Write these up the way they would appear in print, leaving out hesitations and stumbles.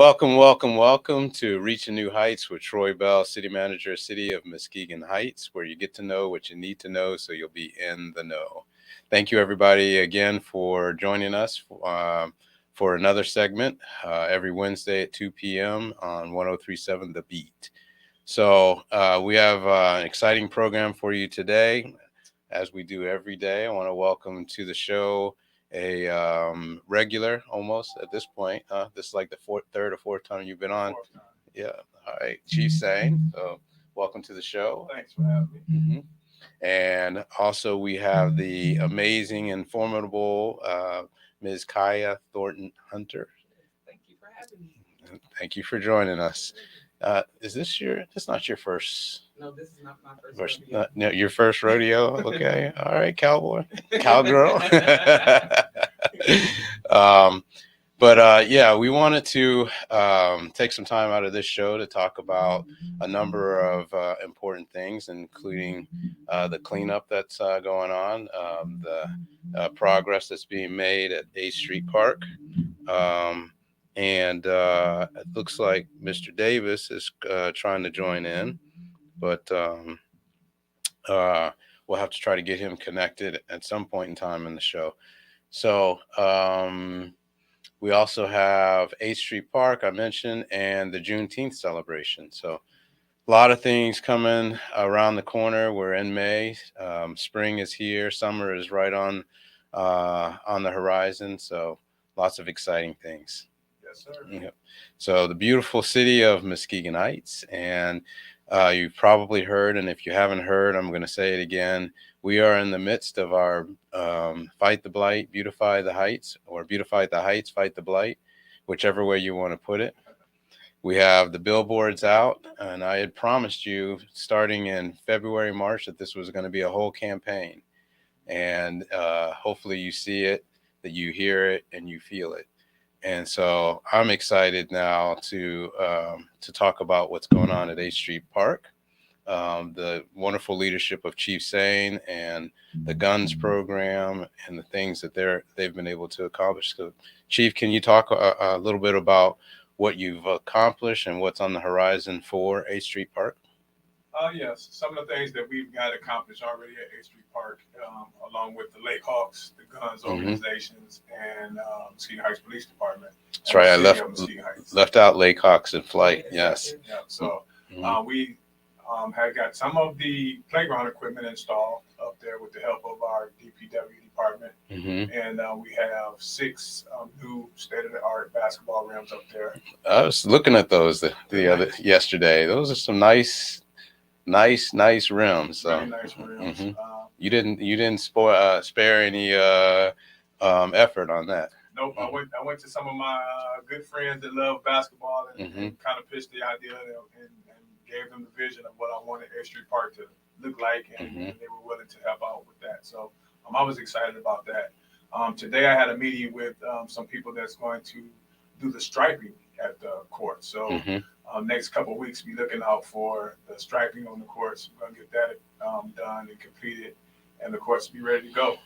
Welcome to Reaching New Heights with Troy Bell, City Manager, City of Muskegon Heights, where you get to know what you need to know so you'll be in the know. Thank you, everybody, again for joining us for another segment every Wednesday at 2 p.m. on 1037 The Beat. So we have an exciting program for you today, as we do every day. I want to welcome to the show a regular almost at this point. This is like the third or fourth time you've been on. Yeah. All right. Chief Sain. So welcome to the show. Thanks for having me. And also we have the amazing and formidable Ms. Kaja Thornton-Hunter. Thank you for having me. Thank you for joining us. This not your first? No, this is not my first rodeo. No, your first rodeo? Okay. All right, cowboy. Cowgirl. Yeah, we wanted to take some time out of this show to talk about a number of important things, including the cleanup that's going on, the progress that's being made at 8th Street Park. And it looks like Mr. Davis is trying to join in, but we'll have to try to get him connected at some point in time in the show. So we also have 8th Street Park, I mentioned, and the Juneteenth celebration. So a lot of things coming around the corner. We're in May. Spring is here. Summer is right on the horizon. So lots of exciting things. Yes, sir. Yeah. So the beautiful city of Muskegon Heights, and you've probably heard, and if you haven't heard, I'm going to say it again. We are in the midst of our Fight the Blight, Beautify the Heights, or Beautify the Heights, Fight the Blight, whichever way you want to put it. We have the billboards out, and I had promised you starting in February, March, that this was going to be a whole campaign. And hopefully you see it, that you hear it, and you feel it. And so I'm excited now to talk about what's going on at 8th Street Park, the wonderful leadership of Chief Sain and the guns program and the things that they've been able to accomplish. So, Chief, can you talk a little bit about what you've accomplished and what's on the horizon for 8th Street Park? Yes, some of the things that we've got accomplished already at 8th Street Park, along with the Lake Hawks, the guns organizations, and Muskegon Heights Police Department. That's right. I left out Lake Hawks in flight. Yes. Yeah. So we had got some of the playground equipment installed up there with the help of our DPW department, and we have 6 new state-of-the-art basketball rims up there. I was looking at those yesterday. Those are some nice rims. So. Very nice rims. You didn't spare any effort on that. Nope. I went to some of my good friends that love basketball and kind of pitched the idea and gave them the vision of what I wanted 8th Street Park to look like, and they were willing to help out with that. So I was excited about that. Today I had a meeting with some people that's going to do the striping at the court. So next couple of weeks, be looking out for the striping on the courts. We're going to get that done and completed, and the courts be ready to go.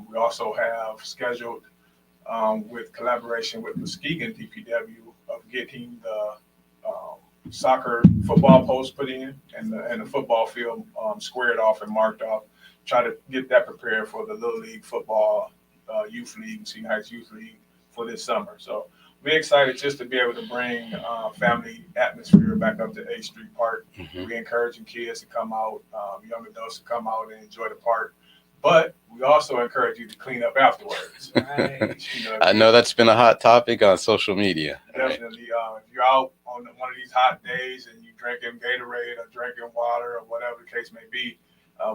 We also have scheduled, with collaboration with Muskegon DPW, of getting the soccer football post put in and the football field squared off and marked off. Try to get that prepared for the Little League football youth league, Muskegon Heights Youth League, for this summer. So we're excited just to be able to bring family atmosphere back up to 8th Street Park. We're encouraging kids to come out, young adults to come out and enjoy the park. But we also encourage you to clean up afterwards. Right? I know that's been a hot topic on social media. Definitely. Right? If you're out on one of these hot days and you're drinking Gatorade or drinking water or whatever the case may be,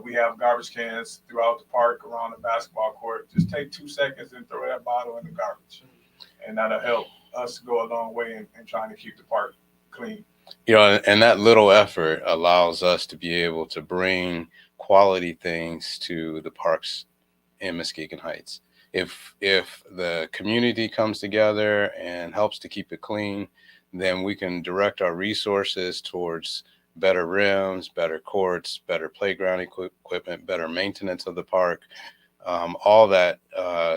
we have garbage cans throughout the park around the basketball court. Just take 2 seconds and throw that bottle in the garbage. And that'll help us go a long way in trying to keep the park clean. And that little effort allows us to be able to bring quality things to the parks in Muskegon Heights. If the community comes together and helps to keep it clean, then we can direct our resources towards better rims, better courts, better playground equipment, better maintenance of the park. All that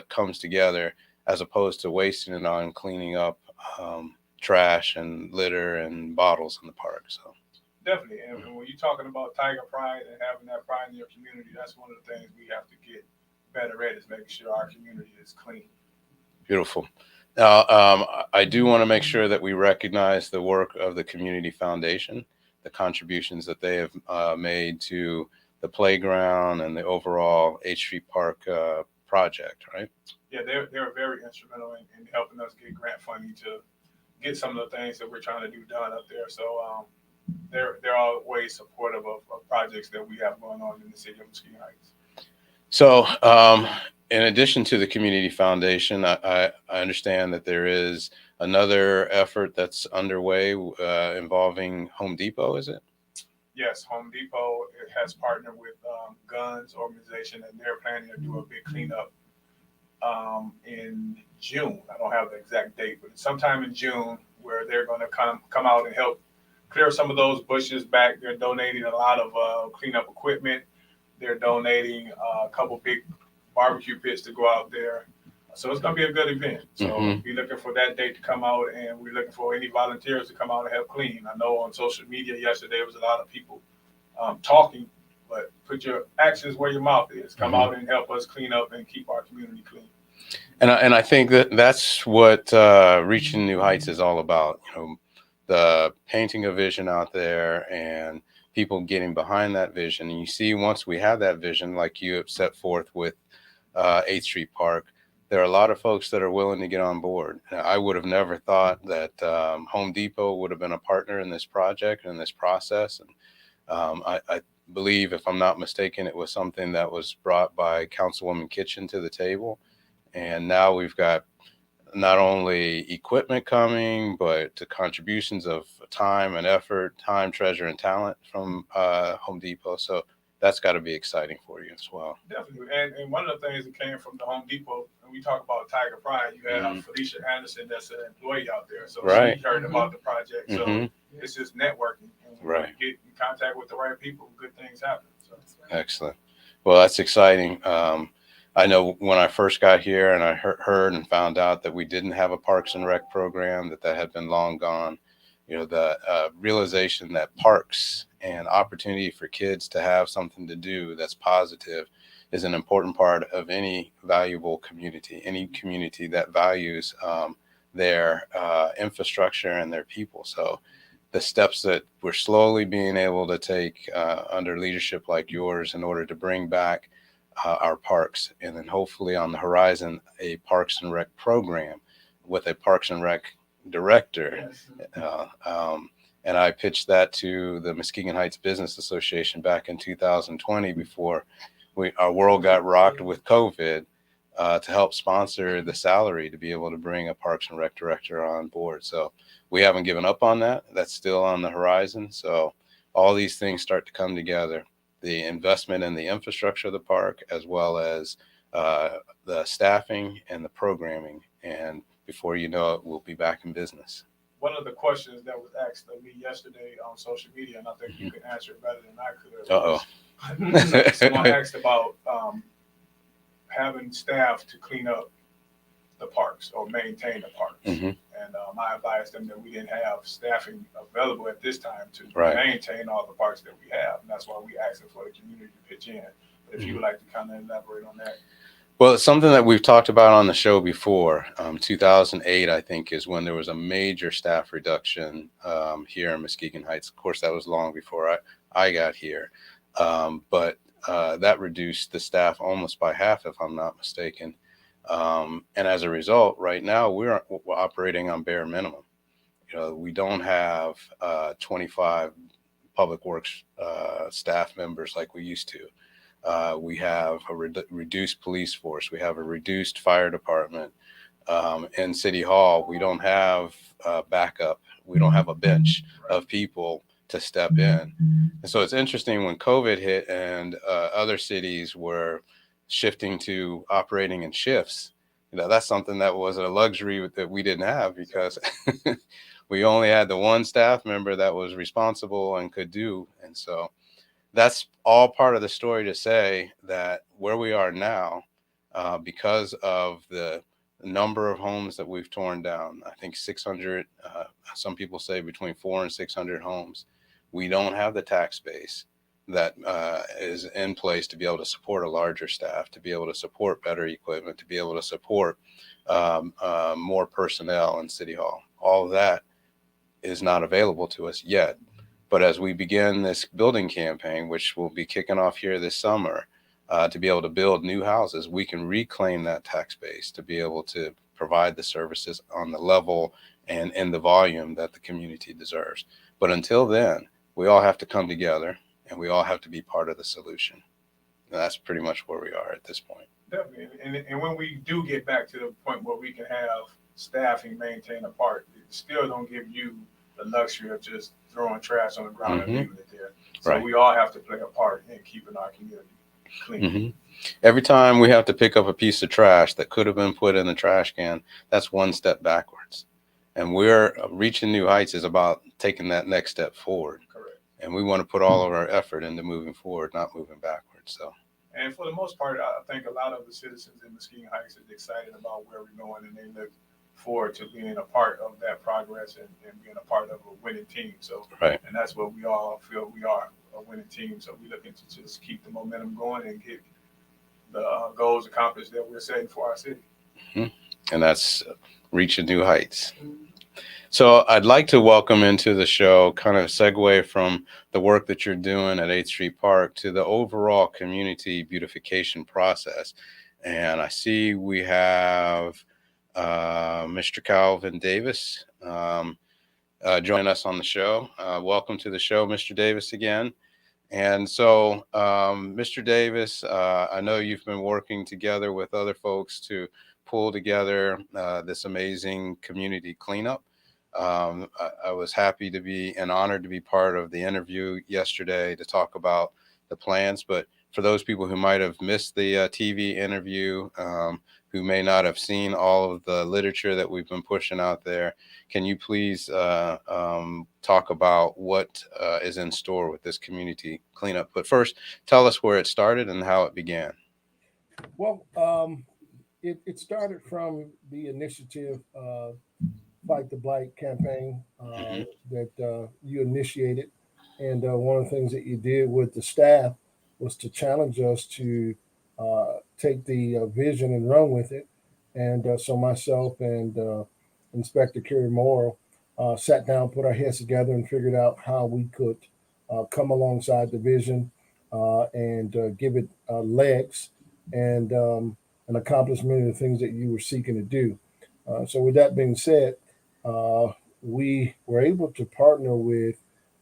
comes together, as opposed to wasting it on cleaning up trash and litter and bottles in the park. So Definitely. And when you're talking about Tiger Pride and having that pride in your community, that's one of the things we have to get better at is making sure our community is clean. beautiful. Now, I do want to make sure that we recognize the work of the Community Foundation, the contributions that they have made to the playground and the overall H Street Park project, right? Yeah, they're very instrumental in helping us get grant funding to get some of the things that we're trying to do done up there. So they're always supportive of projects that we have going on in the city of Muskegon Heights. So, in addition to the Community Foundation, I understand that there is another effort that's underway involving Home Depot, is it? Yes, Home Depot has partnered with Guns Organization, and they're planning to do a big cleanup in June. I don't have the exact date, but it's sometime in June where they're going to come out and help clear some of those bushes back. They're donating a lot of cleanup equipment. They're donating a couple big barbecue pits to go out there. So it's going to be a good event. So be looking for that date to come out, and we're looking for any volunteers to come out and help clean. I know on social media yesterday there was a lot of people talking, but put your actions where your mouth is. Come out and help us clean up and keep our community clean. And I think that that's what Reaching New Heights is all about. You know, the painting a vision out there and people getting behind that vision. And you see, once we have that vision, like you have set forth with 8th Street Park, there are a lot of folks that are willing to get on board. I would have never thought that Home Depot would have been a partner in this project and this process. And I believe, if I'm not mistaken, it was something that was brought by Councilwoman Kitchen to the table. And now we've got not only equipment coming, but the contributions of time and effort, time, treasure, and talent from Home Depot. So that's got to be exciting for you as well. Definitely. And one of the things that came from the Home Depot, when we talk about Tiger Pride, you have Felicia Anderson that's an employee out there. So she heard about the project. So it's just networking. And when you get in contact with the right people, good things happen. So. Excellent. Well, that's exciting. I know when I first got here and I heard and found out that we didn't have a Parks and Rec program, that had been long gone. You know, the realization that parks and opportunity for kids to have something to do that's positive is an important part of any valuable community, any community that values their infrastructure and their people. So the steps that we're slowly being able to take under leadership like yours in order to bring back our parks, and then hopefully on the horizon, a Parks and Rec program with a Parks and Rec director. And I pitched that to the Muskegon Heights Business Association back in 2020 before our world got rocked with COVID, to help sponsor the salary to be able to bring a Parks and Rec director on board. So we haven't given up on that. That's still on the horizon. So all these things start to come together. The investment in the infrastructure of the park, as well as the staffing and the programming. And before you know it, we'll be back in business. One of the questions that was asked of me yesterday on social media, and I think you can answer it better than I could. Someone asked about having staff to clean up the parks or maintain the parks. And I advised them that we didn't have staffing available at this time to maintain all the parks that we have. And that's why we asked for the community to pitch in. But if you would like to kind of elaborate on that. Well, it's something that we've talked about on the show before. 2008, I think, is when there was a major staff reduction here in Muskegon Heights. Of course, that was long before I got here. But that reduced the staff almost by half, if I'm not mistaken. And as a result, right now, we're operating on bare minimum. You know, we don't have 25 public works staff members like we used to. We have a reduced police force. We have a reduced fire department. In City Hall, we don't have backup. We don't have a bench of people to step in. And so it's interesting when COVID hit and other cities were shifting to operating in shifts. You know, that's something that was a luxury that we didn't have because we only had the one staff member that was responsible and could do. And so that's all part of the story to say that where we are now, because of the number of homes that we've torn down. I think 600, some people say between 400 and 600 homes. We don't have the tax base that is in place to be able to support a larger staff, to be able to support better equipment, to be able to support more personnel in City Hall. All of that is not available to us yet. But as we begin this building campaign, which will be kicking off here this summer, to be able to build new houses, we can reclaim that tax base to be able to provide the services on the level and in the volume that the community deserves. But until then, we all have to come together and we all have to be part of the solution. And that's pretty much where we are at this point. Definitely. And when we do get back to the point where we can have staffing maintain a park, it still don't give you the luxury of just throwing trash on the ground and leaving it there. So Right. we all have to play a part in keeping our community clean. Every time we have to pick up a piece of trash that could have been put in the trash can, that's one step backwards. And we're reaching new heights is about taking that next step forward. Correct. And we want to put all of our effort into moving forward, not moving backwards. So. And for the most part, I think a lot of the citizens in Muskegon Heights are excited about where we're going, and they look forward to being a part of that progress and being a part of a winning team. So, right. And that's what we all feel we are, a winning team. So we're looking to just keep the momentum going and get the goals accomplished that we're setting for our city. And that's reaching new heights. So I'd like to welcome into the show, kind of segue from the work that you're doing at 8th Street Park to the overall community beautification process. And I see we have Mr. Calvin Davis joining us on the show. Welcome to the show, Mr. Davis, again. And so, Mr. Davis, I know you've been working together with other folks to pull together this amazing community cleanup. I was happy to be and honored to be part of the interview yesterday to talk about the plans. But for those people who might have missed the TV interview, who may not have seen all of the literature that we've been pushing out there, can you please talk about what is in store with this community cleanup? But first, tell us where it started and how it began. Well, it started from the initiative Fight the Blight campaign that you initiated. And one of the things that you did with the staff was to challenge us to take the vision and run with it. And so myself and Inspector Kerry Morrow sat down, put our heads together, and figured out how we could come alongside the vision and give it legs and accomplish many of the things that you were seeking to do. So with that being said, we were able to partner with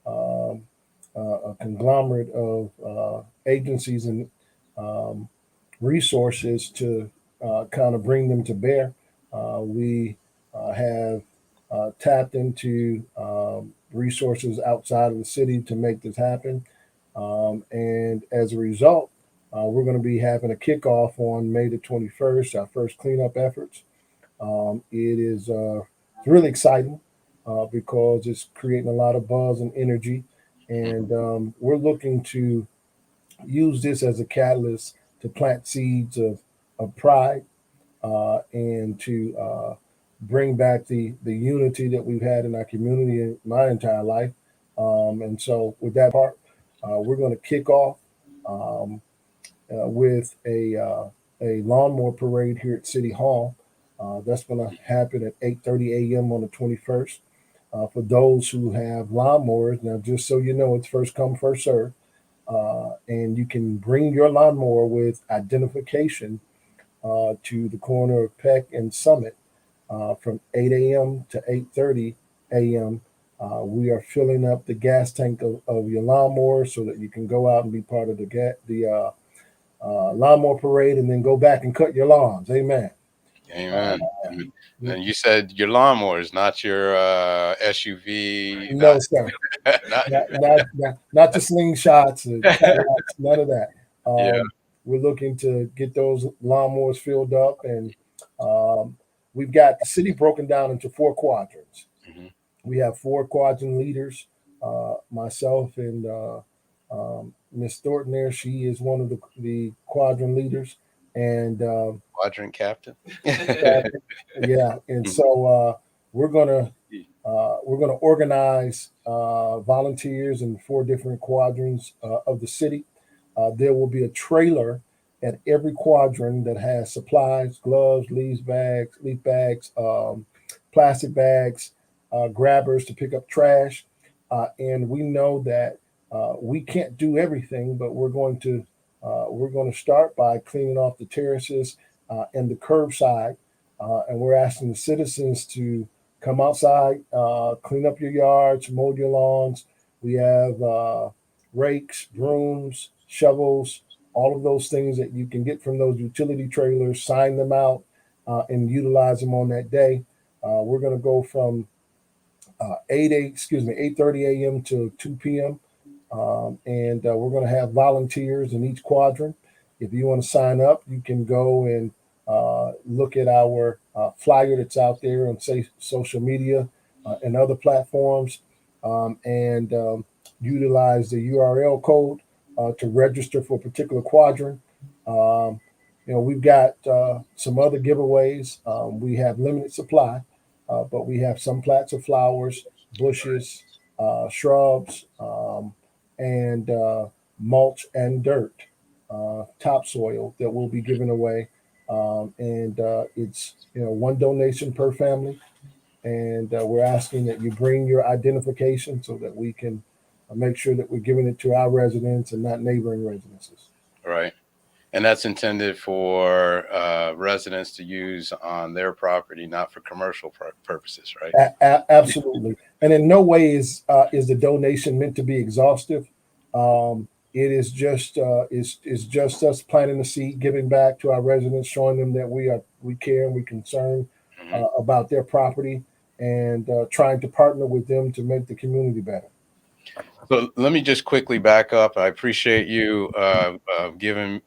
a conglomerate of agencies and resources to kind of bring them to bear. We have tapped into resources outside of the city to make this happen. And as a result, we're going to be having a kickoff on May the 21st, our first cleanup efforts. It is really exciting because it's creating a lot of buzz and energy. And we're looking to use this as a catalyst to plant seeds of pride and to bring back the unity that we've had in our community in my entire life. And so with that part, we're going to kick off with a lawnmower parade here at City Hall. That's going to happen at 8:30 a.m. on the 21st. For those who have lawnmowers, now just so you know, it's first come, first serve. And you can bring your lawnmower with identification to the corner of Peck and Summit from 8 a.m. to 8:30 a.m. We are filling up the gas tank of your lawnmower so that you can go out and be part of the lawnmower parade and then go back and cut your lawns. Amen. Amen. And you said your lawnmowers, not your SUV. No, sir. Not the slingshots, none of that. Yeah. We're looking to get those lawnmowers filled up, and we've got the city broken down into 4 quadrants. We have 4 quadrant leaders. Myself and Miss Thornton there, she is one of the quadrant leaders. and Quadrant captain. yeah, and so we're gonna organize volunteers in 4 different quadrants of the city. There will be a trailer at every quadrant that has supplies, gloves, leaf bags, plastic bags, grabbers to pick up trash. And we know that we can't do everything, but we're going to start by cleaning off the terraces and the curbside. And we're asking the citizens to come outside, clean up your yards, mow your lawns. We have rakes, brooms, shovels, all of those things that you can get from those utility trailers. Sign them out and utilize them on that day. We're going to go from 8:30 a.m. to 2 p.m. And we're going to have volunteers in each quadrant. If you want to sign up, you can go and look at our flyer that's out there on say social media and other platforms, and utilize the URL code to register for a particular quadrant. We've got some other giveaways. We have limited supply, but we have some plats of flowers, bushes, shrubs, and mulch and dirt, topsoil that will be given away. And it's one donation per family, and we're asking that you bring your identification so that we can make sure that we're giving it to our residents and not neighboring residences. Right. And that's intended for residents to use on their property, not for commercial purposes, right? Absolutely. And in no way is the donation meant to be exhaustive. It is just us planting the seed, giving back to our residents, showing them that we care and we concerned about their property, and trying to partner with them to make the community better. So let me just quickly back up. I appreciate you giving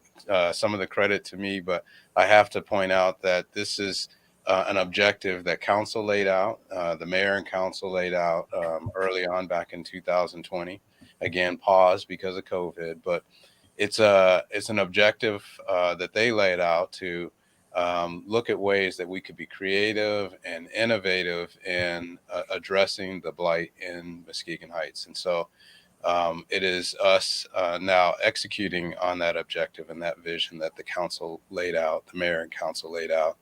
some of the credit to me, but I have to point out that this is an objective that council laid out, the mayor and council laid out early on back in 2020. Again, paused because of COVID, but it's an objective that they laid out to look at ways that we could be creative and innovative in addressing the blight in Muskegon Heights. And so it is us now executing on that objective and that vision that the council laid out, the mayor and council laid out.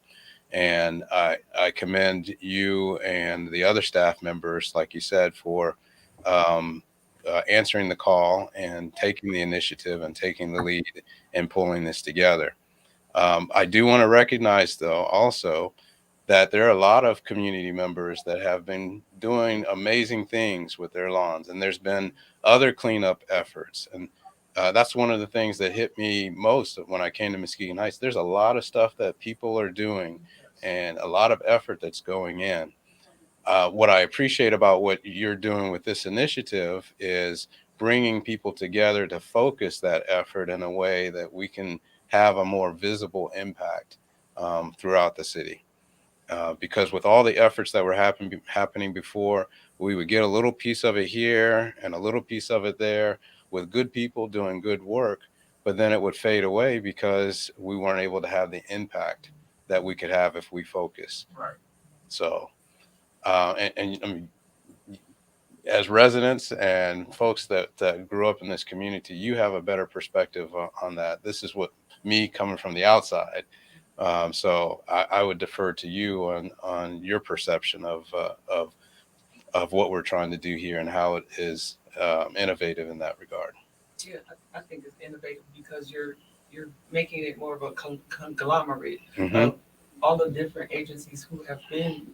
And I commend you and the other staff members, like you said, for answering the call and taking the initiative and taking the lead and pulling this together. I do want to recognize, though, also that there are a lot of community members that have been doing amazing things with their lawns, and there's been other cleanup efforts. And that's one of the things that hit me most when I came to Muskegon Heights. There's a lot of stuff that people are doing and a lot of effort that's going in. What I appreciate about what you're doing with this initiative is bringing people together to focus that effort in a way that we can have a more visible impact throughout the city. Because with all the efforts that were happening before, we would get a little piece of it here and a little piece of it there with good people doing good work, but then it would fade away because we weren't able to have the impact that we could have if we focus. Right. So, and I mean, as residents and folks that grew up in this community, you have a better perspective on that. This is what me coming from the outside. So I would defer to you on your perception of what we're trying to do here and how it is innovative in that regard. Yeah, I think it's innovative because you're making it more of a conglomerate of all the different agencies who have been,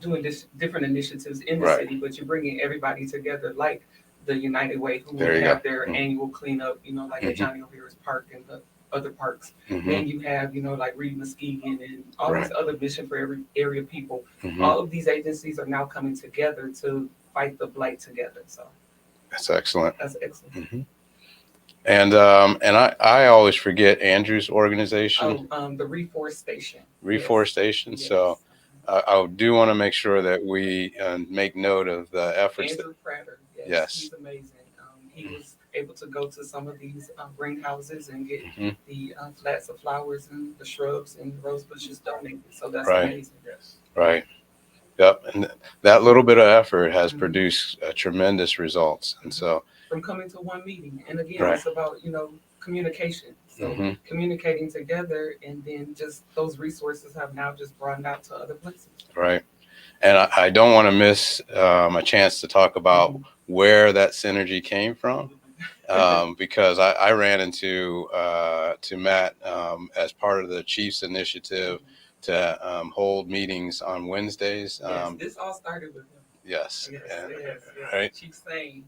doing this different initiatives in the city, but you're bringing everybody together, like the United Way, who will have their annual cleanup, like at Johnny O'Hara's Park and the other parks. Then you have, like Reed Muskegon and all these other Vision for Every Area people. All of these agencies are now coming together to fight the blight together. So that's excellent. That's excellent. And I always forget Andrew's organization. The Reforestation. Reforestation. Yes. So I do want to make sure that we make note of the efforts. Andrew Prater. Yes. He's amazing. He was able to go to some of these greenhouses and get Mm-hmm. the flats of flowers and the shrubs and rose bushes donated. So that's Right. amazing. Yes. Right. Yep. And that little bit of effort has Mhm. produced tremendous results. And so, From coming to one meeting, and again, right. it's about communication. So Hmm. communicating together, and then just those resources have now just broadened out to other places. Right. And I don't want to miss a chance to talk about where that synergy came from. Because I ran into to Matt as part of the Chiefs initiative to hold meetings on Wednesdays. Yes, this all started with him. Yes, Yes, and, yes. right. Chief Sain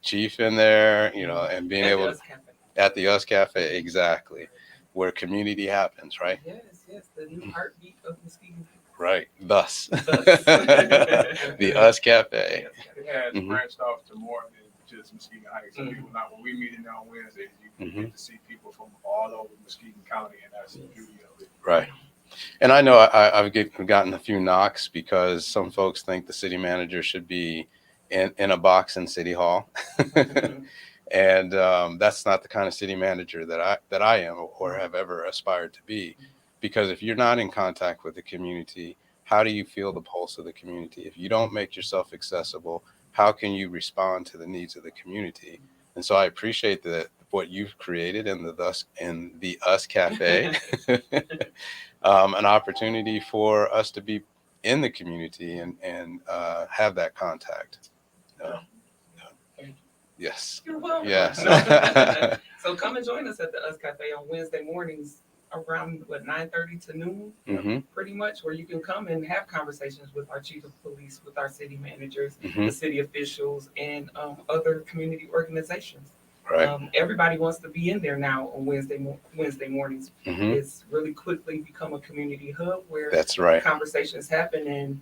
Chief in there, and being at the able US Cafe. at the US Cafe, exactly, where community happens, right? Yes, the new heartbeat of Muskegon. Right. Thus, Thus. the US Cafe. It has Mhm. branched off to more than just Muskegon Heights. So Mhm. people now, when we meet in there on Wednesdays, you Mhm. get to see people from all over Muskegon County, and that's the beauty of it. Right. And I know I've gotten a few knocks because some folks think the city manager should be in a box in City Hall. And that's not the kind of city manager that I am or have ever aspired to be. Because if you're not in contact with the community, how do you feel the pulse of the community? If you don't make yourself accessible, how can you respond to the needs of the community? And so I appreciate that what you've created in the Us Cafe, an opportunity for us to be in the community and have that contact. Uh, yes. You're welcome. Yes. So come and join us at the US Cafe on Wednesday mornings around 9:30 to noon, Hmm. pretty much, where you can come and have conversations with our chief of police, with our city managers, Hmm. the city officials, and other community organizations. Right. Everybody wants to be in there now on Wednesday mornings. Hmm. It's really quickly become a community hub where That's right. conversations happen and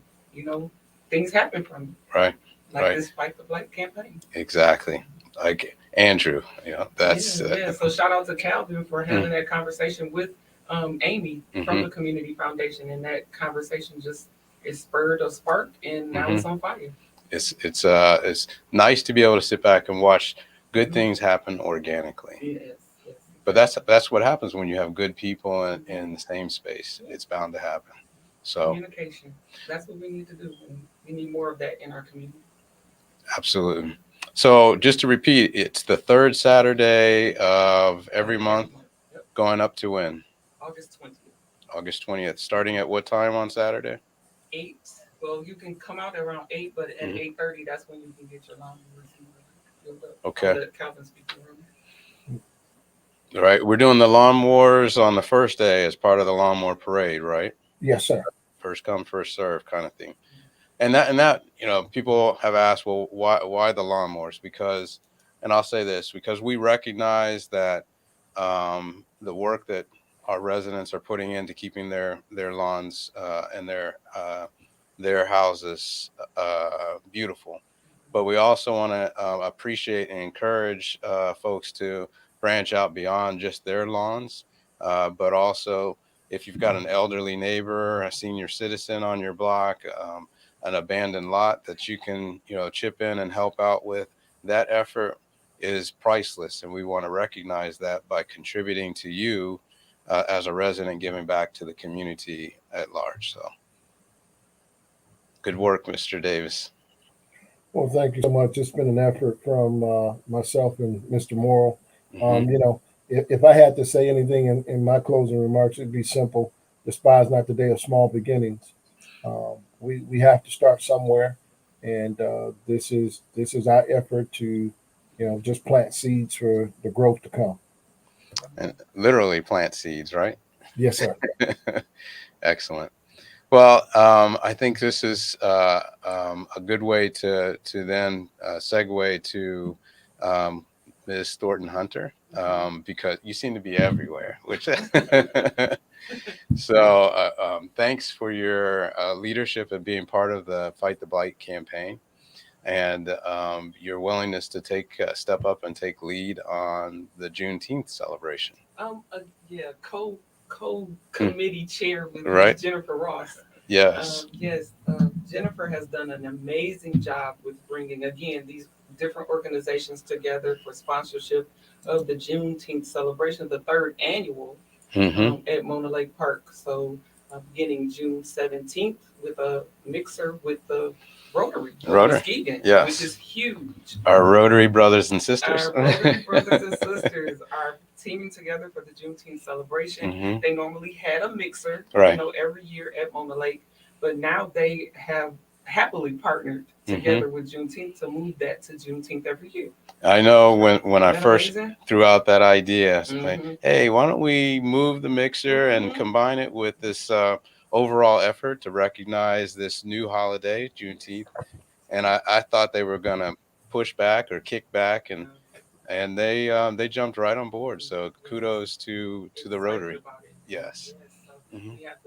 things happen from it. Right. Like Right. this Fight the Blight campaign. Exactly. Like Andrew, that's Yeah. So shout out to Calvin for having that conversation with Amy from the Community Foundation, and that conversation just is spurred a spark, and now it's on fire. it's nice to be able to sit back and watch good things happen organically. Yes. But that's what happens when you have good people in the same space. It's bound to happen. So Communication. That's what we need to do, and we need more of that in our community. absolutely. So just to repeat, it's the third Saturday of every month, Yep. going up to when? August 20th. August 20th. Starting at what time on Saturday? 8. Well, you can come out around 8, but at Mhm. 8:30, that's when you can get your lawnmowers filled up. Okay. I'll let Calvin speak to them. All right. We're doing the lawnmowers on the first day as part of the lawnmower parade, right? Yes, sir. First come, first serve kind of thing. And that people have asked, well, why the lawnmowers? Because, and I'll say this, because we recognize that the work that our residents are putting into keeping their lawns and their houses beautiful. But we also want to appreciate and encourage folks to branch out beyond just their lawns, but also if you've got an elderly neighbor, a senior citizen on your block, an abandoned lot that you can chip in and help out with, that effort is priceless, and we want to recognize that by contributing to you as a resident, giving back to the community at large. So good work, Mr. Davis. Well, thank you so much. It's been an effort from myself and Mr. Morrill. Hmm. If I had to say anything in my closing remarks, it'd be simple: despise not the day of small beginnings. We have to start somewhere, and this is our effort to, just plant seeds for the growth to come. And literally plant seeds, right? Yes, sir. Excellent. Well, I think this is a good way to then segue to Ms. Thornton-Hunter, because you seem to be everywhere. Which so thanks for your leadership and being part of the Fight the Blight campaign, and your willingness to step up and take lead on the Juneteenth celebration. Yeah, committee chair with Right. Jennifer Ross. Yes. Yes, Jennifer has done an amazing job with bringing again these different organizations together for sponsorship of the Juneteenth celebration, the third annual at Mona Lake Park. So beginning June 17th with a mixer with the Rotary of Muskegon, yes. which is huge. Our Rotary brothers and sisters. Our Rotary brothers and sisters are teaming together for the Juneteenth celebration. They normally had a mixer, right. Every year at Mona Lake, but now they have happily partnered together with Juneteenth to move that to Juneteenth every year. I know when I first threw out that idea, like, hey, why don't we move the mixer and combine it with this overall effort to recognize this new holiday, Juneteenth? And I thought they were gonna push back or kick back, and they jumped right on board. So kudos to the Rotary. Yes. So we have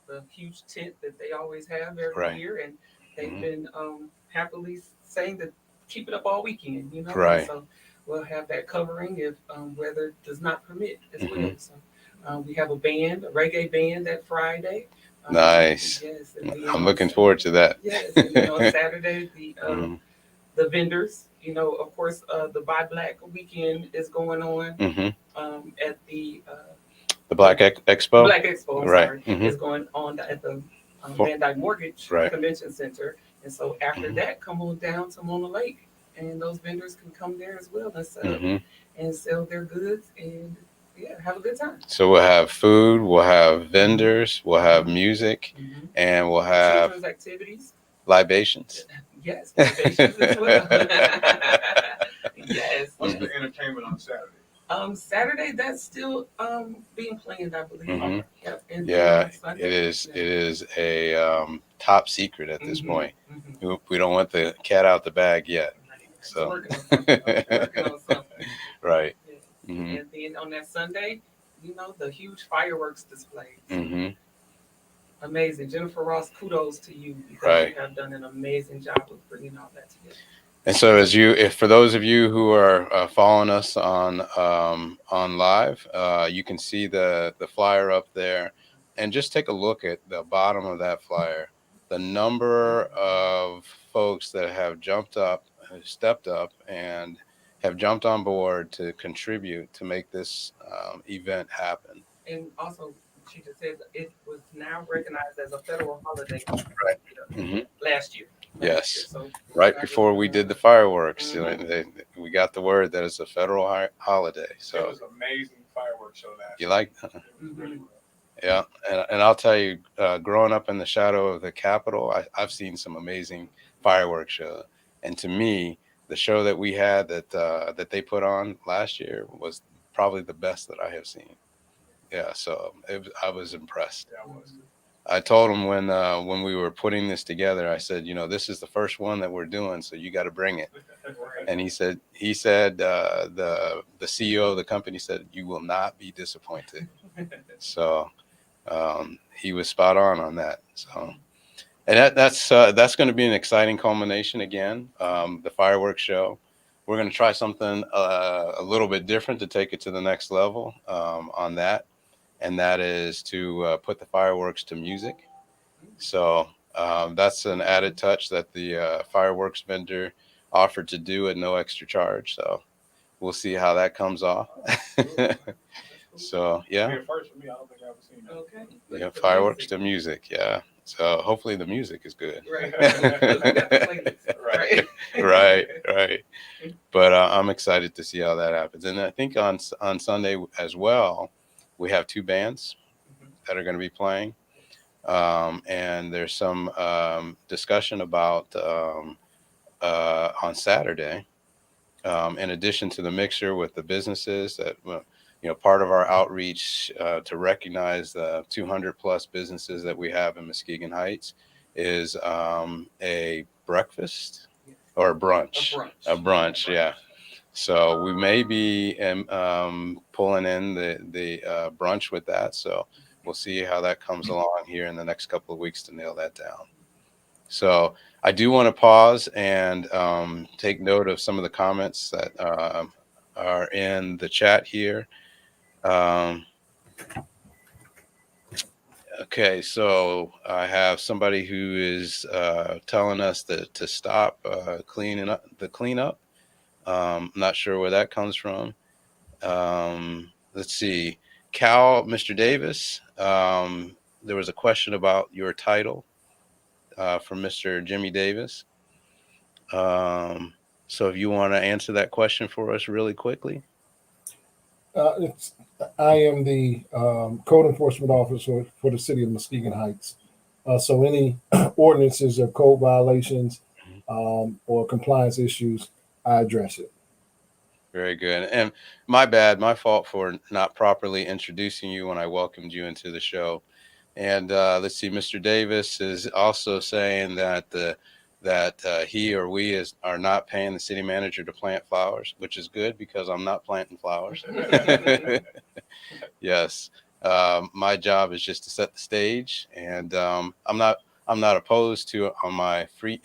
the huge tent that they always have every year, and they've been happily saying that keep it up all weekend, Right. So we'll have that covering if weather does not permit as well. So we have a reggae band that Friday. Nice. Yes, I'm looking forward to that. Yes, and on Saturday the vendors, of course, the Buy Black weekend is going on at the Black Expo. Black Expo, right. Is going on at the Van Dyke Mortgage Convention Center, and so after that, come on down to Mona Lake, and those vendors can come there as well and set up and sell their goods and have a good time. So we'll have food, we'll have vendors, we'll have music, and we'll have children's activities, libations. Yes, libations as well. Yes. What's the entertainment on Saturday? Saturday, that's still being planned, I believe. Yep. And it is a top secret at this point. We don't want the cat out the bag yet. So working on something. Right. Yes. And then on that Sunday, the huge fireworks displays. Amazing. Jennifer Ross, kudos to you because you have done an amazing job of bringing all that together. And so if for those of you who are following us on live, you can see the flyer up there, and just take a look at the bottom of that flyer. The number of folks that have stepped up, and have jumped on board to contribute to make this event happen. And also, she just said it was now recognized as a federal holiday. Right. Last year. Yes. So right before we did the fireworks, we got the word that it's a federal holiday. So it was an amazing fireworks show last year. You like that? Really well. Yeah, and I'll tell you, growing up in the shadow of the Capitol, I've seen some amazing fireworks shows. And to me, the show that we had that they put on last year was probably the best that I have seen. Yeah, so I was impressed. Yeah, I was. I told him when we were putting this together, I said, this is the first one that we're doing, so you got to bring it. And he said the CEO of the company said, you will not be disappointed. So he was spot on that. So, and that's going to be an exciting culmination again. The fireworks show. We're going to try something a little bit different to take it to the next level on that. And that is to put the fireworks to music. So that's an added touch that the fireworks vendor offered to do at no extra charge. So we'll see how that comes off. So yeah. First for me, I don't think I've ever seen that. Okay. Yeah, fireworks to music. Yeah. So hopefully the music is good. Right. Right. But I'm excited to see how that happens. And I think on Sunday as well, we have two bands that are going to be playing. And there's some discussion about on Saturday, in addition to the mixer with the businesses that, part of our outreach to recognize the 200 plus businesses that we have in Muskegon Heights is a breakfast or a brunch. A brunch, yeah. So we may be pulling in the brunch with that. So we'll see how that comes along here in the next couple of weeks to nail that down. So I do want to pause and take note of some of the comments that are in the chat here. Okay, so I have somebody who is telling us to stop cleaning up the cleanup. I'm not sure where that comes from. Let's see. Mr. Davis, there was a question about your title from Mr. Jimmy Davis. Um, so if you want to answer that question for us really quickly. It's, I am the code enforcement officer for the city of Muskegon Heights. So any ordinances or code violations or compliance issues, I address it. Very good. And my bad, my fault for not properly introducing you when I welcomed you into the show. And let's see, Mr. Davis is also saying that he or we are not paying the city manager to plant flowers, which is good because I'm not planting flowers. Yes, my job is just to set the stage, and I'm not opposed to on my free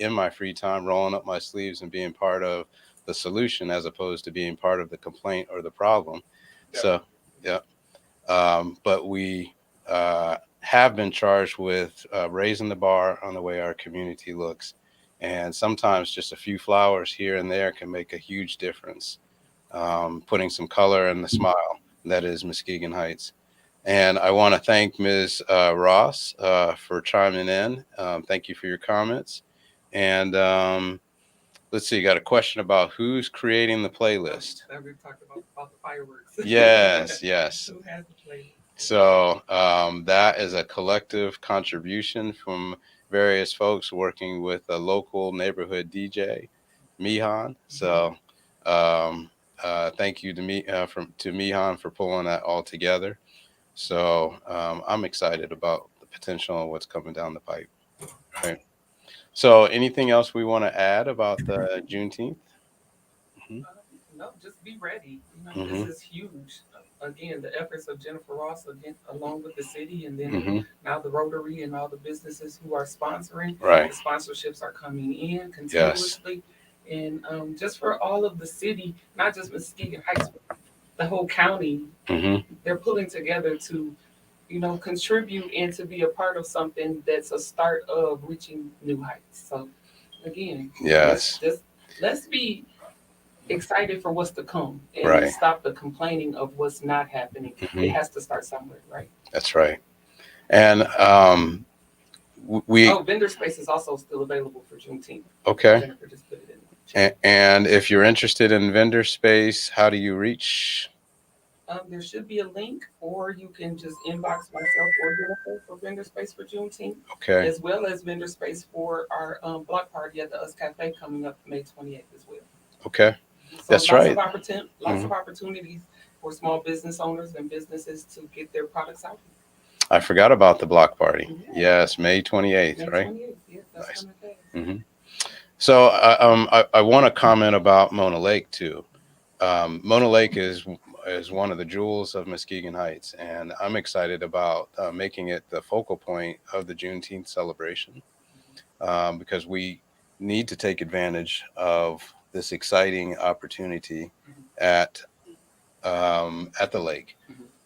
time rolling up my sleeves and being part of the solution as opposed to being part of the complaint or the problem. So, yeah. But we have been charged with raising the bar on the way our community looks. And sometimes just a few flowers here and there can make a huge difference, putting some color in the smile that is Muskegon Heights. And I want to thank Ms. Ross for chiming in. Thank you for your comments. And let's see, got a question about who's creating the playlist. We talked about the fireworks. Yes, yes. Who has the playlist? So that is a collective contribution from various folks working with a local neighborhood DJ, Mihan. So thank you to to Mihan for pulling that all together. So I'm excited about the potential of what's coming down the pipe. Right. So anything else we want to add about the Juneteenth? No, just be ready. Mhm. This is huge. Again, the efforts of Jennifer Ross, again, along with the city, and then Mhm. now the Rotary and all the businesses who are sponsoring. Right. The sponsorships are coming in continuously. And just for all of the city, not just Muskegon Heights, but the whole county, Mhm. they're pulling together to, contribute and to be a part of something that's a start of reaching new heights. So, again, Yes. let's be excited for what's to come and Right. stop the complaining of what's not happening. Mhm. It has to start somewhere, right? That's right. And vendor space is also still available for Juneteenth. Okay. Jennifer just put it in the chat. And if you're interested in vendor space, how do you reach? There should be a link, or you can just inbox myself or Jennifer for vendor space for Juneteenth, Okay. as well as vendor space for our block party at the Us Cafe coming up May 28th as well. Okay. So That's lots right. Of lots of opportunities for small business owners and businesses to get their products out. I forgot about the block party. Yeah. Yes, May 28th, May right? 28th. Yeah, that's Nice. coming fast. Mm-hmm. So I want to comment about Mona Lake too. Mona Lake is one of the jewels of Muskegon Heights, and I'm excited about making it the focal point of the Juneteenth celebration because we need to take advantage of this exciting opportunity at the lake.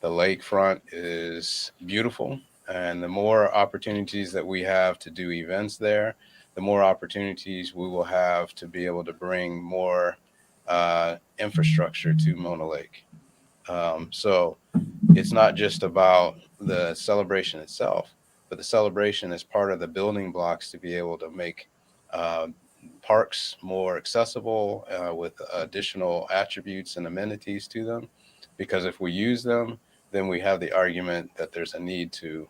The lakefront is beautiful, and the more opportunities that we have to do events there, the more opportunities we will have to be able to bring more infrastructure to Mona Lake. So it's not just about the celebration itself, but the celebration is part of the building blocks to be able to make uh, parks more accessible with additional attributes and amenities to them. Because if we use them, then we have the argument that there's a need to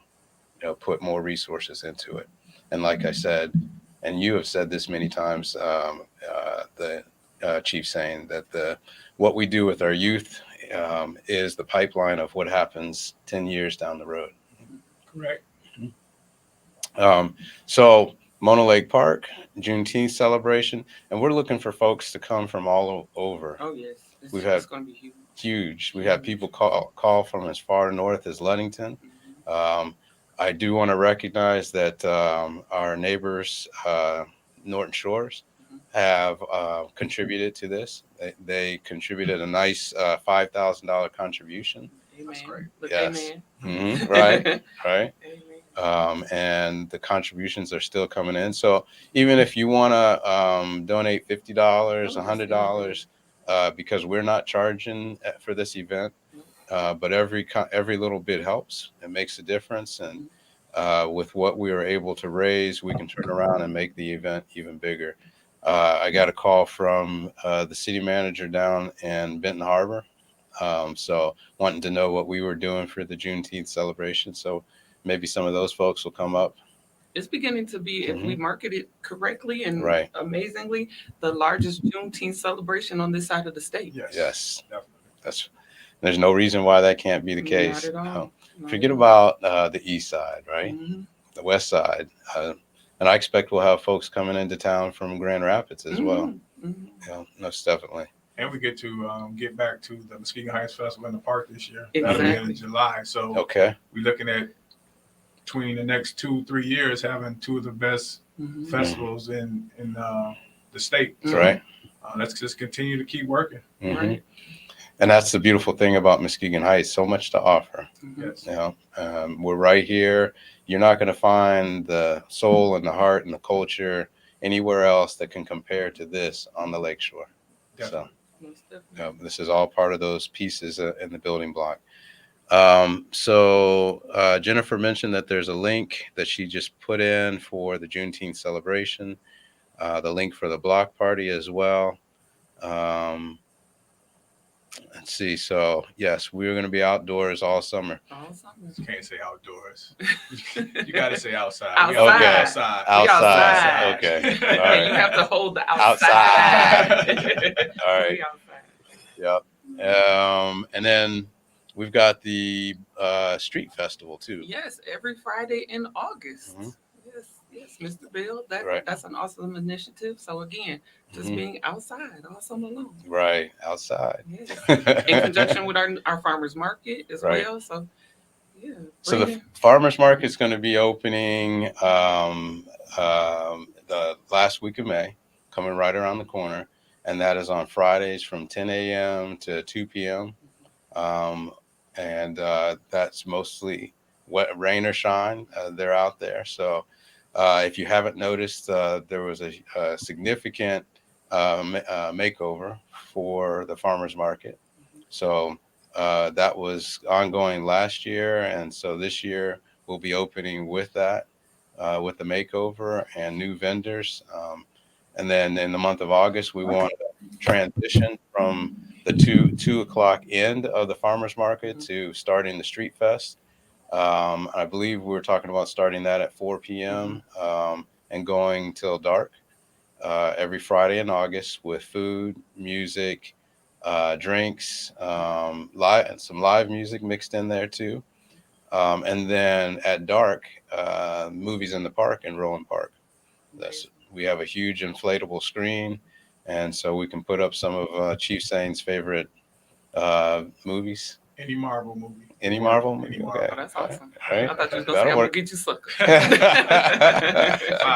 put more resources into it. And like I said, and you have said this many times, the Chief saying that what we do with our youth is the pipeline of what happens 10 years down the road. Correct. So Mona Lake Park, Juneteenth celebration, and we're looking for folks to come from all over. Oh yes, We've had it's going to be huge. Huge. We have people call from as far north as Ludington. I do want to recognize that our neighbors, Norton Shores, have contributed to this. They contributed a nice $5,000 contribution. Amen. That's great. Look, Yes. Amen. Mm-hmm. Right. Right. Amen. And the contributions are still coming in. So even if you want to donate $50, $100, because we're not charging for this event, but every little bit helps. It makes a difference, and with what we were able to raise, we can turn around and make the event even bigger. I got a call from the city manager down in Benton Harbor, so wanting to know what we were doing for the Juneteenth celebration. So maybe some of those folks will come up. It's beginning to be, if we market it correctly and Right. amazingly, the largest Juneteenth celebration on this side of the state. Yes. Definitely. There's no reason why that can't be the case. Not at all. Forget about the east side, right? Mm-hmm. The west side. And I expect we'll have folks coming into town from Grand Rapids as well. Mm-hmm. Yeah, most definitely. And we get to get back to the Muskegon Heights Festival in the park this year. Exactly. That'll be in July. So Okay. we're looking at between the next 2-3 years having two of the best festivals in the state. So, Right. Let's just continue to keep working. Mm-hmm. Right. And that's the beautiful thing about Muskegon Heights. So much to offer. Mm-hmm. Yes. You know, we're right here. You're not going to find the soul and the heart and the culture anywhere else that can compare to this on the lakeshore. Definitely. So this is all part of those pieces in the building block. So Jennifer mentioned that there's a link that she just put in for the Juneteenth celebration, the link for the block party as well. Let's see. So yes, we're going to be outdoors all summer. All summer. You can't say outdoors. You got to say outside. Outside. We Okay. outside. Outside. Okay. All And right. you have to hold the Outside. outside. All right. We outside. Yep. And then we've got the street festival too. Yes, every Friday in August. Mhm. Yes, Mr. Bill. Right. That's an awesome initiative. So again, just being outside all summer long. Right. Outside. Yes. In conjunction with our farmers market as Right. well. So yeah. So the farmers market is going to be opening the last week of May, coming right around the corner, and that is on Fridays from 10 a.m. to 2 p.m. And that's mostly rain or shine. They're out there. So if you haven't noticed, there was a significant makeover for the farmers market. So that was ongoing last year, and so this year we'll be opening with that, with the makeover and new vendors. And then in the month of August, we want to transition from the 2 o'clock end of the farmers market to starting the street fest. I believe we were talking about starting that at 4 p.m. And going till dark every Friday in August with food, music, drinks, and some live music mixed in there too. And then at dark, movies in the park in Rowan Park. We have a huge inflatable screen, and so we can put up some of Chief Sain's favorite movies. Any Marvel movie. Any Marvel movie? Marvel. Okay. Oh, that's awesome. All right. I thought you was gonna That'll say I'm work. gonna get you sucker. 5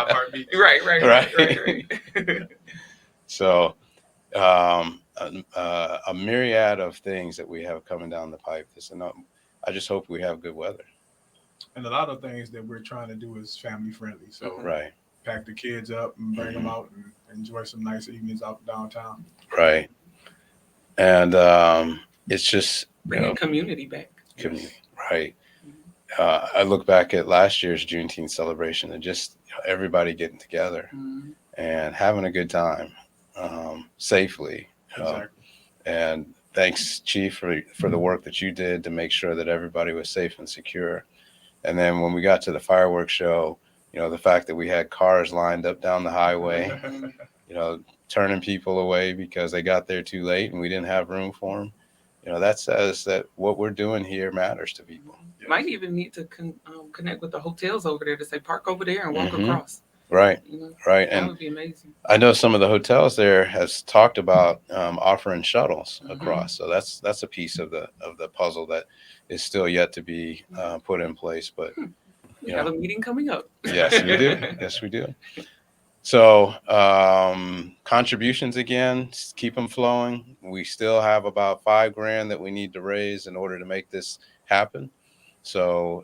heartbeats. Right. So a myriad of things that we have coming down the pipe. I just hope we have good weather. And a lot of things that we're trying to do is family friendly. So Right. pack the kids up and bring them out and enjoy some nice evenings out downtown. Right. And it's just Bringing community back. community. Right. I look back at last year's Juneteenth celebration and just everybody getting together and having a good time safely. Exactly. And thanks, Chief, for the work that you did to make sure that everybody was safe and secure. And then when we got to the fireworks show, the fact that we had cars lined up down the highway, turning people away because they got there too late and we didn't have room for them. That says that what we're doing here matters to people. Yes. Might even need to connect with the hotels over there to say park over there and walk across. Right. Right. That And would be amazing. I know some of the hotels there has talked about offering shuttles across. So that's a piece of the puzzle that is still yet to be put in place. But We have a meeting coming up. yes, we do. Yes, we do. So contributions again, keep them flowing. We still have about $5,000 that we need to raise in order to make this happen. So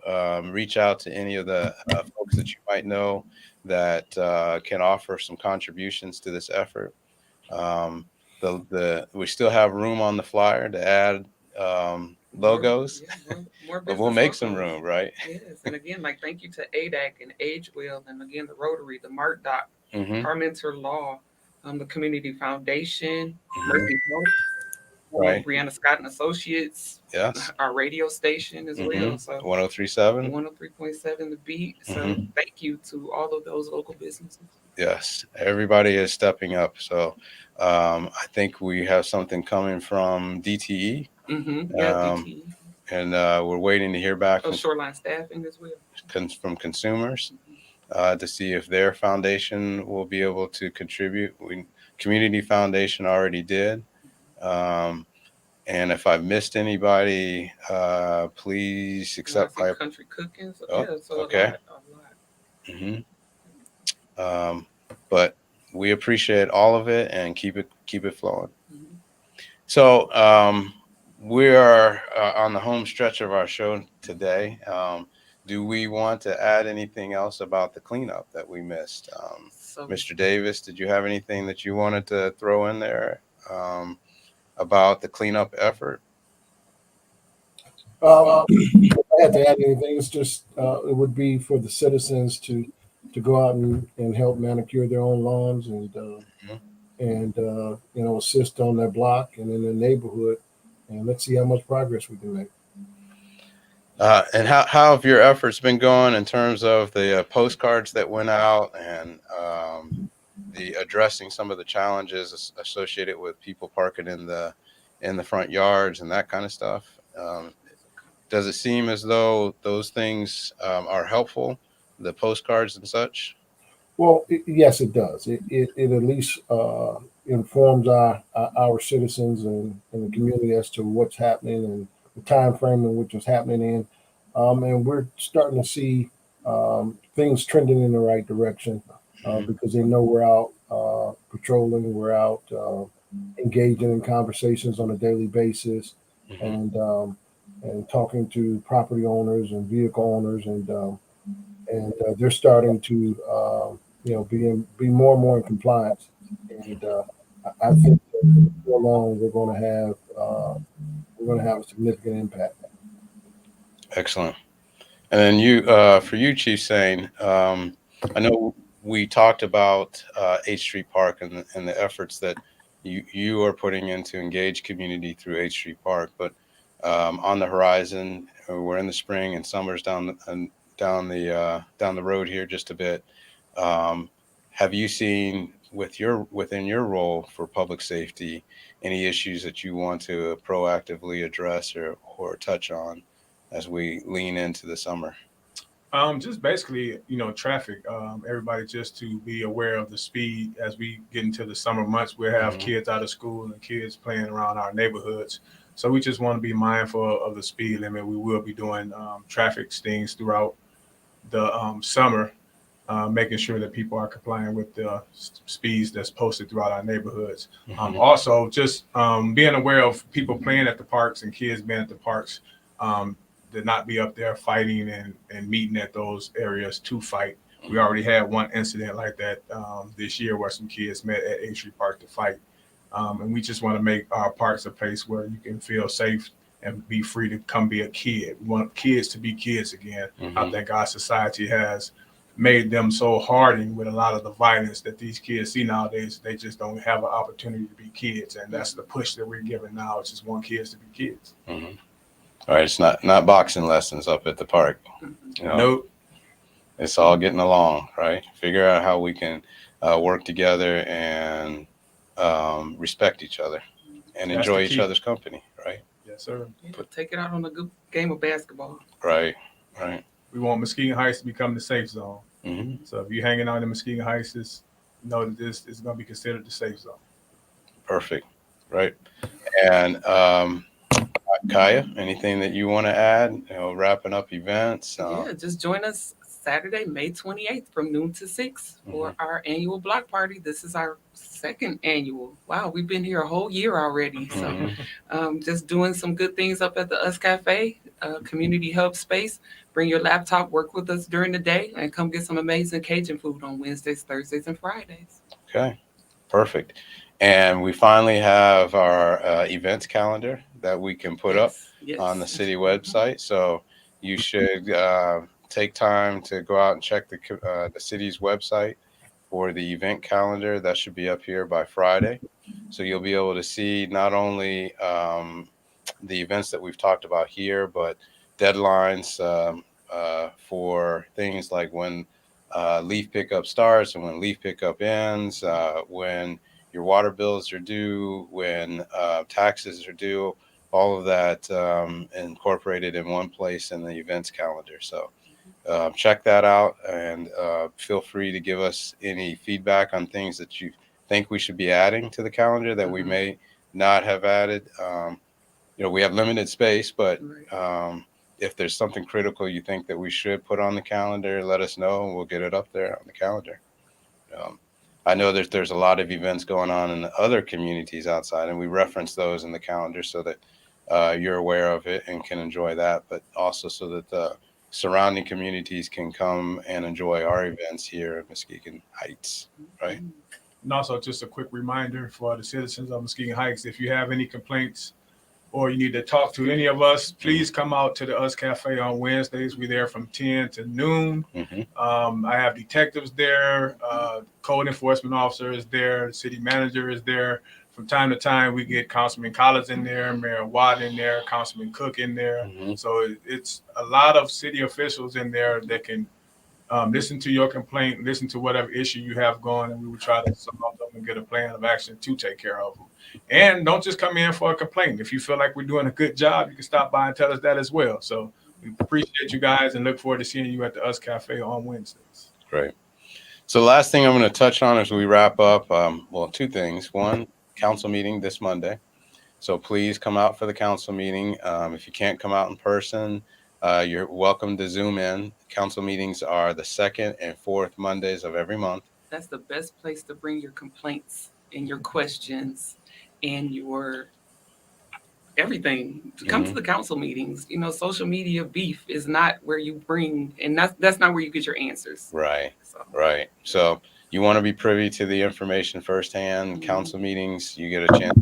reach out to any of the folks that you might know that can offer some contributions to this effort. we still have room on the flyer to add logos, more but we'll business make some locals. room, right? Yes, and again, like thank you to ADAC and AgeWell, and again the Rotary, the Mart Doc, Mm-hmm. Parmenter Law, the Community Foundation, Mm-hmm. Murphy Health, Right. Brianna Scott and Associates, Yes. our radio station as well. So Mm-hmm. 1037. 103.7 The Beat. So Mm-hmm. thank you to all of those local businesses. Yes, everybody is stepping up. So I think we have something coming from DTE, Yeah, um, DT. and we're waiting to hear back Oh, Shoreline Staffing as well. from consumers Mm-hmm. to see if their foundation will be able to contribute. Community Foundation already did. Um, and if I've missed anybody, please And I accept see my. Country Cooking. So Oh, yeah, so okay. a lot. Hmm. But we appreciate all of it and keep it flowing. Mm-hmm. So we are on the home stretch of our show today. Do we want to add anything else about the cleanup that we missed? So Mr. Davis, did you have anything that you wanted to throw in there about the cleanup effort? If I had to add anything, it's just it would be for the citizens to go out and help manicure their own lawns and assist on their block and in their neighborhood, and let's see how much progress we can make. And how have your efforts been going in terms of the postcards that went out and the addressing some of the challenges associated with people parking in the front yards and that kind of stuff? Does it seem as though those things are helpful, the postcards and such? Well, yes, it does. It at least informs our citizens and the community as to what's happening and the time frame in which it's happening in, and we're starting to see things trending in the right direction Mhm. because they know we're out patrolling, we're out engaging in conversations on a daily basis, Mhm. and talking to property owners and vehicle owners and they're starting to be more and more in compliance. And I think that before long we're going to have a significant impact. Excellent. And then for you, Chief Sain, I know we talked about 8th Street Park and the efforts that you are putting in to engage community through 8th Street Park, but on the horizon, we're in the spring and summer's down the road here just a bit. Um, have you seen within your role for public safety any issues that you want to proactively address or touch on as we lean into the summer? Just basically, traffic. Everybody just to be aware of the speed as we get into the summer months. We have Mhm. kids out of school and kids playing around our neighborhoods. So we just want to be mindful of the speed limit. We will be doing traffic stings throughout the summer, making sure that people are complying with the speeds that's posted throughout our neighborhoods. Mhm. Also, just being aware of people playing at the parks and kids being at the parks, um, to not be up there fighting and meeting at those areas to fight. We already had one incident like that this year where some kids met at Atrium Park to fight. And we just want to make our parks a place where you can feel safe and be free to come be a kid. We want kids to be kids again. I Mhm. think our society has made them so hardened with a lot of the violence that these kids see nowadays. They just don't have an opportunity to be kids, and that's the push that we're giving now. It's just want kids to be kids. Mhm. All right, it's not boxing lessons up at the park. You know, Nope. it's all getting along, right? Figure out how we can work together and respect each other and That's the enjoy each key. other's company, right? Yes, sir. Yeah, take it out on a good game of basketball. Right, right. We want Muskegon Heights to become the safe zone. Hmm. So if you're hanging out in Muskegon Heights, just know that this is going to be considered the safe zone. Perfect, right? And Kaya, anything that you want to add? Wrapping up events. Yeah, just join us Saturday, May 28th from noon to 6 Mhm. for our annual block party. This is our second annual. Wow, we've been here a whole year already. So Mhm. just doing some good things up at the Us Cafe, community hub space. Bring your laptop, work with us during the day, and come get some amazing Cajun food on Wednesdays, Thursdays, and Fridays. Okay, perfect. And we finally have our events calendar that we can put up Yes. on the city website. So you should take time to go out and check the city's website for the event calendar. That should be up here by Friday. So you'll be able to see not only the events that we've talked about here, but deadlines for things like when leaf pickup starts and when leaf pickup ends, when your water bills are due, when taxes are due, all of that incorporated in one place in the events calendar. So check that out and feel free to give us any feedback on things that you think we should be adding to the calendar that we may not have added. We have limited space, but if there's something critical you think that we should put on the calendar, let us know and we'll get it up there on the calendar. Um, I know that there's a lot of events going on in the other communities outside, and we reference those in the calendar so that you're aware of it and can enjoy that, but also so that the surrounding communities can come and enjoy our events here at Muskegon Heights, right? And also, just a quick reminder for the citizens of Muskegon Heights: if you have any complaints or you need to talk to any of us, please come out to the Us Cafe on Wednesdays. We're there from 10 to noon. I have detectives there, code enforcement officer is there, the city manager is there. From time to time, we get Councilman Collins in there, Mayor Watt in there, Councilman Cook in there. So it's a lot of city officials in there that can listen to your complaint, listen to whatever issue you have going, and we will try to solve them and get a plan of action to take care of them. And don't just come in for a complaint. If you feel like we're doing a good job, you can stop by and tell us that as well. So we appreciate you guys and look forward to seeing you at the Us Cafe on Wednesdays. Great. So the last thing I'm going to touch on as we wrap up, two things. One, council meeting this Monday. So please come out for the council meeting. If you can't come out in person, you're welcome to Zoom in. Council meetings are the second and fourth Mondays of every month. That's the best place to bring your complaints and your questions and your everything. To come to the council meetings. Social media beef is not where you bring, and that's not where you get your answers. Right. Right. So you want to be privy to the information firsthand. Council meetings, you get a chance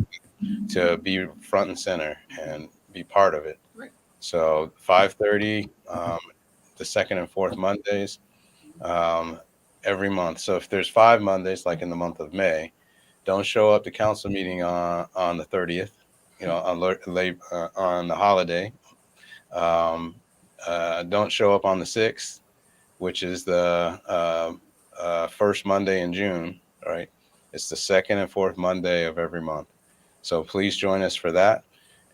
to be front and center and be part of it. Right. So 5:30, the second and fourth Mondays, every month. So if there's 5 Mondays, like in the month of May, don't show up to council meeting on the 30th, on the holiday. Don't show up on the 6th, which is the first Monday in June, right? It's the second and fourth Monday of every month. So please join us for that.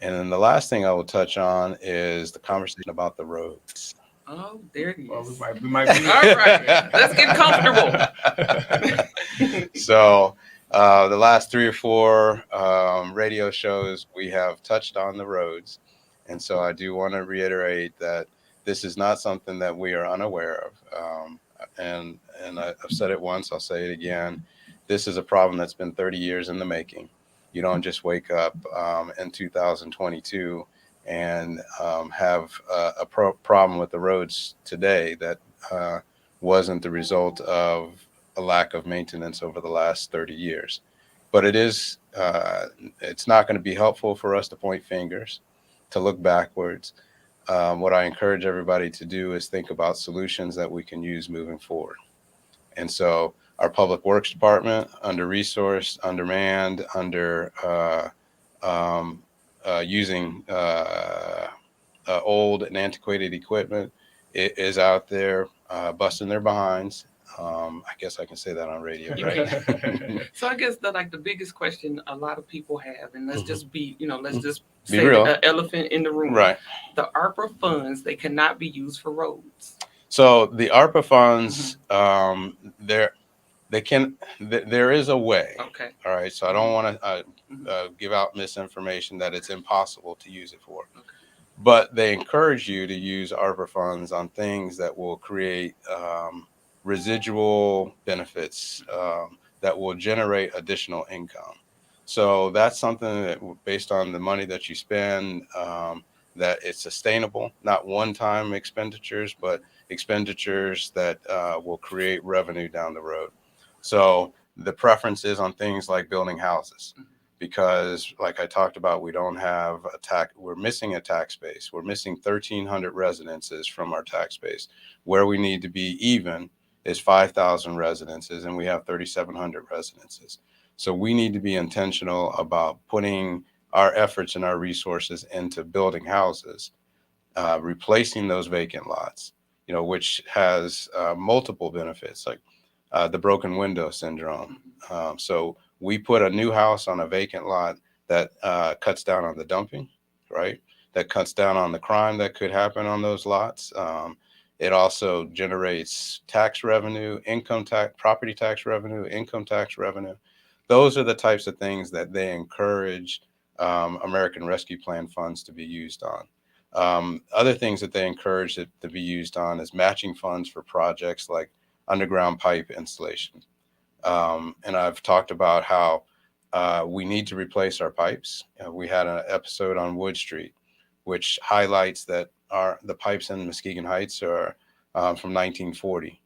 And then the last thing I will touch on is the conversation about the roads. Oh, there it is. Well, we might be. All right, let's get comfortable. So the last 3 or 4 radio shows, we have touched on the roads. And so I do want to reiterate that this is not something that we are unaware of. And I've said it once, I'll say it again. This is a problem that's been 30 years in the making. You don't just wake up in 2022 and have a problem with the roads today that wasn't the result of a lack of maintenance over the last 30 years. But it's not going to be helpful for us to point fingers, to look backwards. What I encourage everybody to do is think about solutions that we can use moving forward. And so our public works department, under resourced, undermanned, using old and antiquated equipment, is out there busting their behinds. I guess I can say that on radio, right? So I guess the biggest question a lot of people have, and let's just be Be real. the elephant in the room. Right. The ARPA funds, they cannot be used for roads. So the ARPA funds, there is a way. Okay. All right. So I don't want to give out misinformation that it's impossible to use it for. Okay. But they encourage you to use ARPA funds on things that will create residual benefits that will generate additional income. So that's something that, based on the money that you spend, that it's sustainable, not one-time expenditures, but expenditures that will create revenue down the road. So the preference is on things like building houses, because like I talked about, we don't have a tax, we're missing a tax base. We're missing 1,300 residences from our tax base. Where we need to be even is 5,000 residences, and we have 3,700 residences. So we need to be intentional about putting our efforts and our resources into building houses, replacing those vacant lots, which has multiple benefits, like the broken window syndrome. So we put a new house on a vacant lot that cuts down on the dumping, right? That cuts down on the crime that could happen on those lots. It also generates tax revenue, income tax, property tax revenue, income tax revenue. Those are the types of things that they encourage American Rescue Plan funds to be used on. Other things that they encourage it to be used on is matching funds for projects like underground pipe installation. And I've talked about how we need to replace our pipes. We had an episode on Wood Street, which highlights that the pipes in Muskegon Heights are from 1940.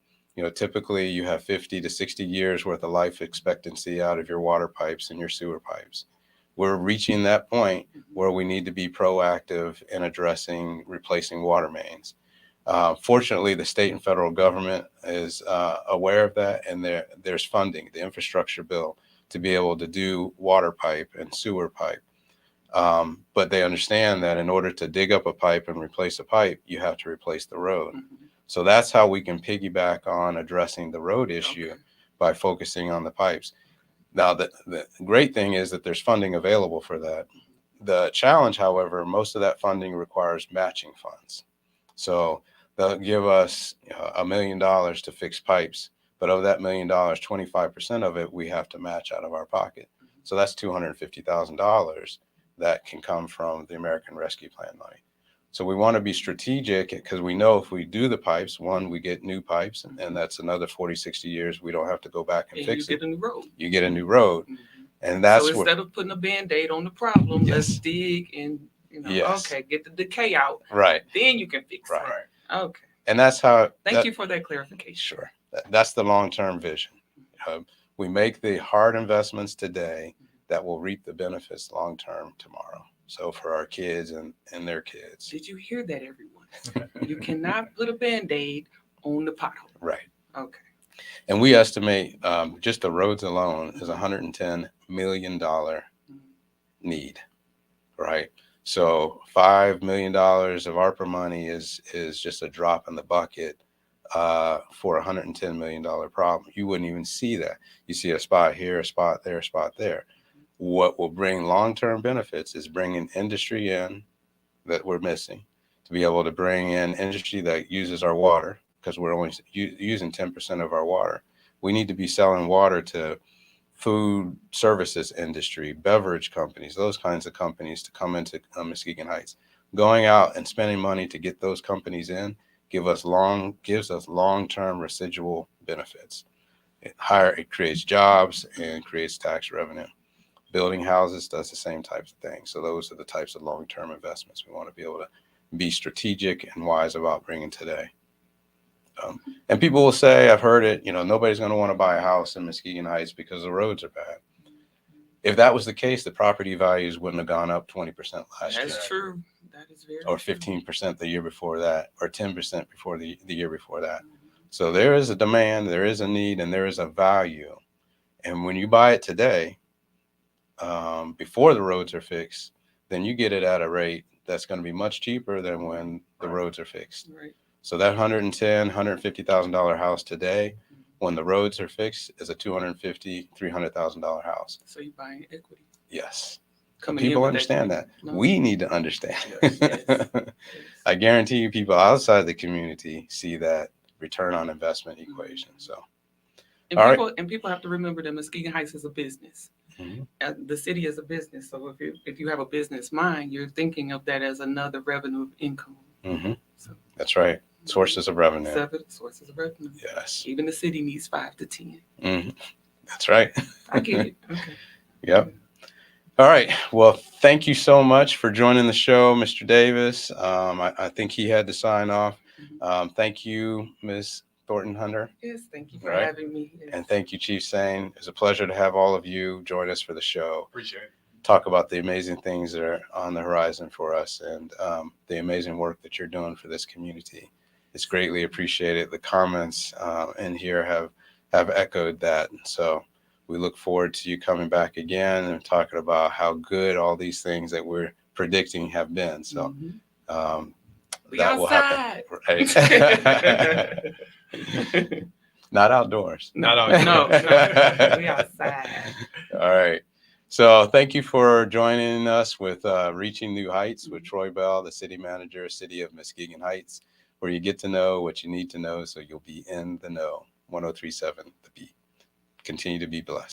Typically you have 50 to 60 years worth of life expectancy out of your water pipes and your sewer pipes. We're reaching that point where we need to be proactive in addressing replacing water mains. Fortunately, the state and federal government is aware of that, and there's funding, the infrastructure bill, to be able to do water pipe and sewer pipe. But they understand that in order to dig up a pipe and replace a pipe, you have to replace the road. So that's how we can piggyback on addressing the road issue by focusing on the pipes. Now, the great thing is that there's funding available for that. The challenge, however, most of that funding requires matching funds. So they'll give us $1 million to fix pipes, but of that $1 million, 25% of it we have to match out of our pocket. So that's $250,000 that can come from the American Rescue Plan money. So we want to be strategic, because we know if we do the pipes, one, we get new pipes, and that's another 40, 60 years. We don't have to go back and fix it. You get a new road. You get a new road. And that's so instead of putting a Band-Aid on the problem, let's Yes. dig and Yes. get the decay out. Right. Then you can fix Right. it. Okay. And that's how. Thank you for that clarification. Sure. That's the long-term vision. We make the hard investments today that will reap the benefits long-term tomorrow. So for our kids and their kids. Did you hear that, everyone? You cannot put a Band-Aid on the pothole. Right. Okay. And we estimate just the roads alone is $110 million need, right? So $5 million of ARPA money is just a drop in the bucket for a $110 million problem. You wouldn't even see that. You see a spot here, a spot there, a spot there. What will bring long-term benefits is bringing industry in that we're missing, to be able to bring in industry that uses our water, because we're only using 10% of our water. We need to be selling water to food services industry, beverage companies, those kinds of companies to come into Muskegon Heights. Going out and spending money to get those companies in gives us long-term residual benefits. It creates jobs and creates tax revenue. Building houses does the same types of things. So those are the types of long-term investments we want to be able to be strategic and wise about bringing today. And people will say, I've heard it, nobody's going to want to buy a house in Muskegon Heights because the roads are bad. If that was the case, the property values wouldn't have gone up 20% last year. That's true. That is very Or 15% the year before that, or 10% before the year before that. So there is a demand, there is a need, and there is a value. And when you buy it today, before the roads are fixed, then you get it at a rate that's going to be much cheaper than when the roads are fixed. Right. So that $110,000, $150,000 house today, when the roads are fixed, is a $250,000, $300,000 house. So you're buying equity. Yes. Coming People in understand that. No. We need to understand. Yes. I guarantee you, people outside the community see that return on investment equation. So, and people have to remember that Muskegon Heights is a business. Mm-hmm. The city is a business. So if you have a business mind, you're thinking of that as another revenue of income. Mm-hmm. So, that's right. Sources of revenue. 7 sources of revenue. Yes. Even the city needs 5 to 10. Mm-hmm. That's right. I get it. Okay. Yep. All right. Well, thank you so much for joining the show, Mr. Davis. I think he had to sign off. Thank you, Ms. Thornton-Hunter. Yes, thank you for Right. having me. Yes. And thank you, Chief Sain. It's a pleasure to have all of you join us for the show. Appreciate it. Talk about the amazing things that are on the horizon for us, and the amazing work that you're doing for this community. It's greatly appreciated. The comments in here have echoed that. So we look forward to you coming back again and talking about how good all these things that we're predicting have been. So We that will outside. happen. Right. Not outdoors. Not No, outdoors. we outside. All right. So thank you for joining us with Reaching New Heights with Troy Bell, the city manager, City of Muskegon Heights, where you get to know what you need to know so you'll be in the know. 103.7 The Beat. Continue to be blessed.